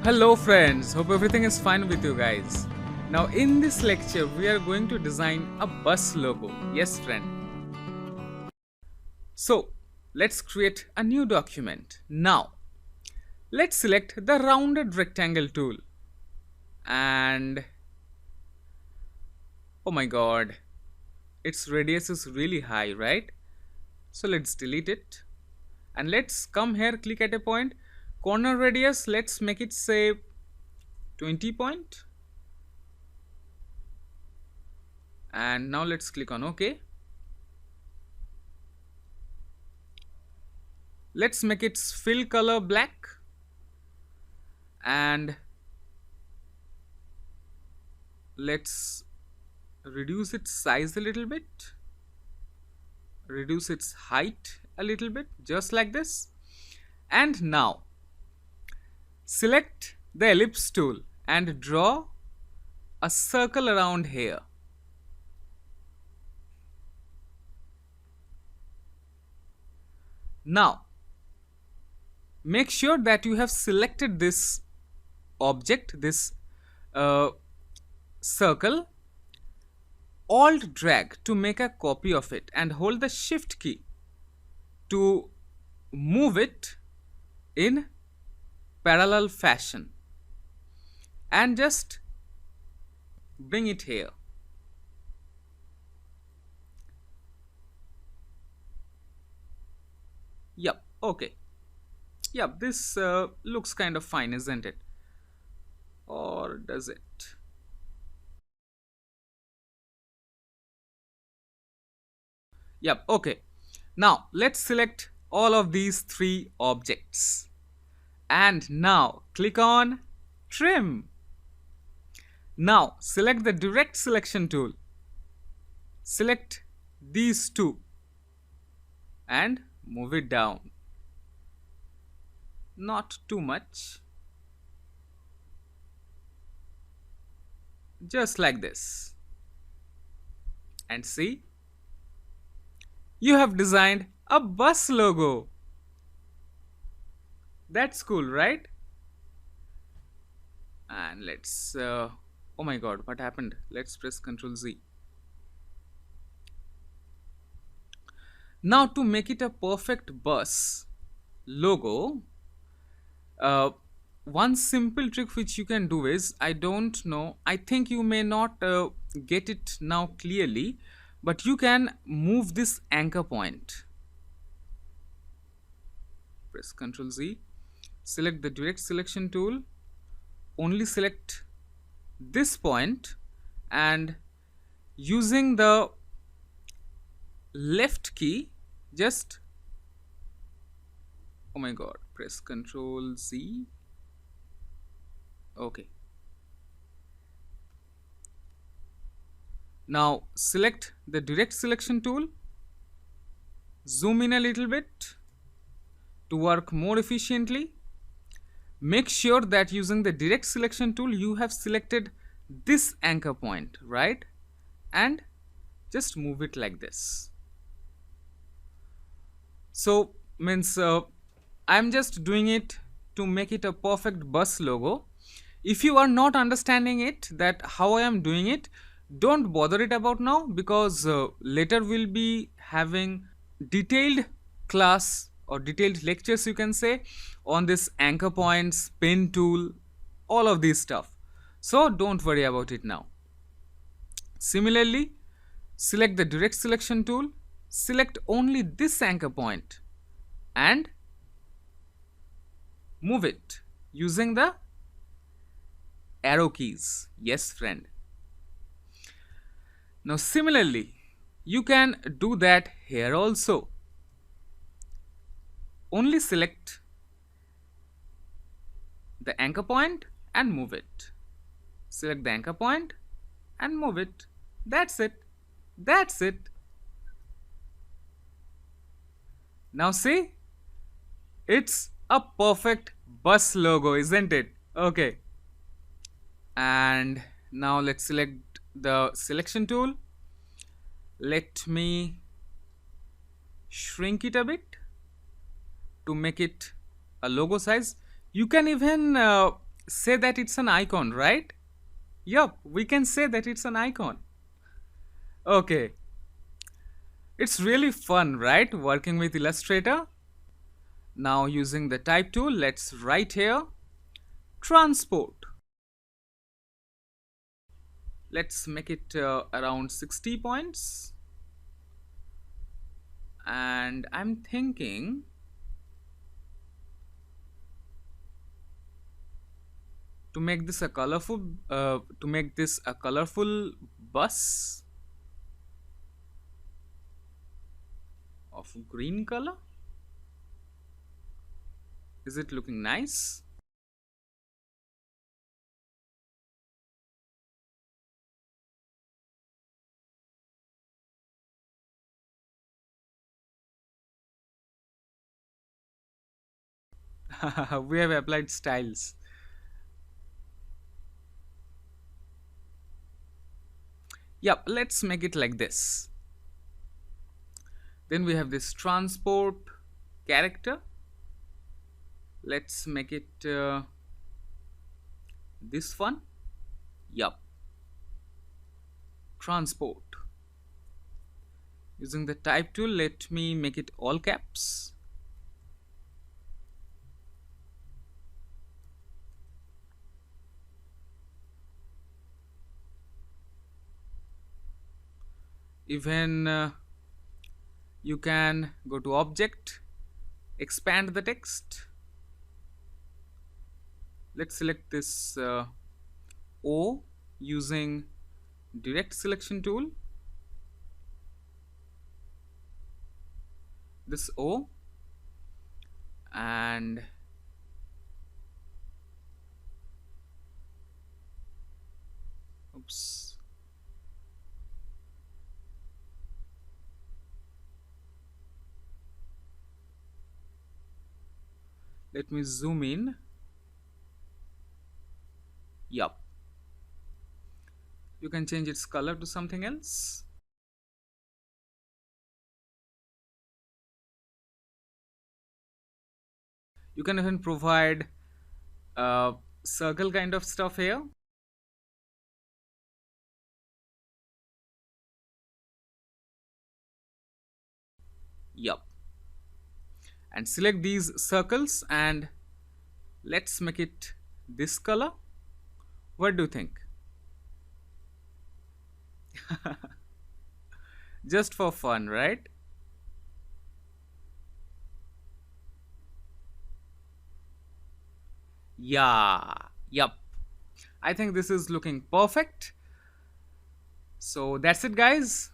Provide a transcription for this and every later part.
Hello friends, hope everything is fine with you guys. Now in this lecture we are going to design a bus logo. Yes friend. So let's create a new document. Now let's select the rounded rectangle tool and oh my god, its radius is really high, right? So let's delete it and let's come here, click at a point, corner radius, let's make it say 20 point. And now let's click on OK. Let's make its fill color black and let's reduce its size a little bit, reduce its height a little bit, just like this. And now select the ellipse tool and draw a circle around here. Now make sure that you have selected this object, this circle. Alt drag to make a copy of it and hold the shift key to move it in parallel fashion and just bring it here. Yep, okay. Yep, this looks kind of fine, isn't it? Or does it? Yep, okay. Now let's select all of these three objects and now click on trim. Now select the direct selection tool, select these two and move it down, not too much, just like this. And see, you have designed a bus logo. That's cool, right? And let's oh my god, what happened? Let's press Ctrl Z. Now to make it a perfect bus logo, one simple trick which you can do is, I don't know, I think you may not get it now clearly, but you can move this anchor point. Press Ctrl Z, select the direct selection tool, only select this point and using the left key just, oh my god, press Ctrl Z. Okay. Now select the direct selection tool, zoom in a little bit to work more efficiently. Make sure that using the direct selection tool you have selected this anchor point, right? And just move it like this. So means I'm just doing it to make it a perfect bus logo. If you are not understanding it, that how I am doing it, don't bother it about now, because later we'll be having detailed class or detailed lectures, you can say, on this anchor points, pen tool, all of this stuff. So don't worry about it now. Similarly, select the direct selection tool, select only this anchor point and move it using the arrow keys. Yes friend. Now similarly, you can do that here also. Only select the anchor point and move it. Select the anchor point and move it. That's it. That's it. Now see, it's a perfect bus logo, isn't it? Okay. And now let's select the selection tool. Let me shrink it a bit to make it a logo size. You can even say that it's an icon, right? Yup, we can say that it's an icon. Okay, it's really fun, right? Working with Illustrator. Now, using the type tool, let's write here transport. Let's make it around 60 points. And I'm thinking to make this a colorful bus of green color. Is it looking nice? We have applied styles. Yep, let's make it like this. Then we have this transport character. Let's make it this one. Yup, transport. Using the type tool, let me make it all caps. Even you can go to object, expand the text. Let's select this O using direct selection tool. This O, and oops, let me zoom in. Yup, you can change its color to something else. You can even provide circle kind of stuff here. Yup, and select these circles and let's make it this color. What do you think? Just for fun, right? Yeah, yup. I think this is looking perfect. So that's it, guys.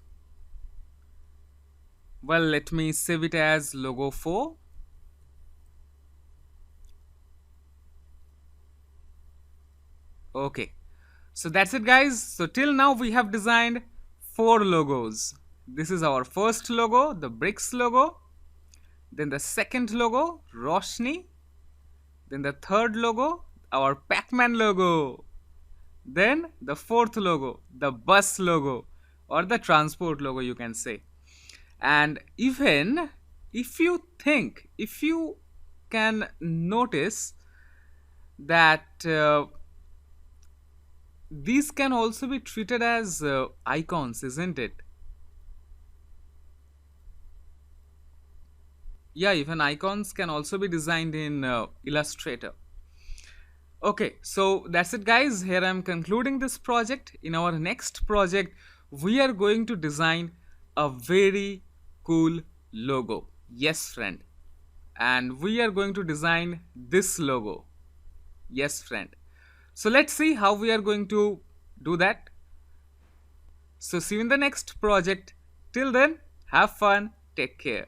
Well, let me save it as logo 4. Okay, so that's it, guys. So till now we have designed 4 logos. This is our first logo, the bricks logo. Then the second logo, Roshni. Then the third logo, our Pac-Man logo. Then the fourth logo, the bus logo, or the transport logo, you can say. And even if you can notice that these can also be treated as icons, isn't it? Yeah, even icons can also be designed in Illustrator. Okay, so that's it, guys. Here I am concluding this project. In our next project, we are going to design a very cool logo. Yes, friend. And we are going to design this logo. Yes, friend. So let's see how we are going to do that. So see you in the next project. Till then, have fun. Take care.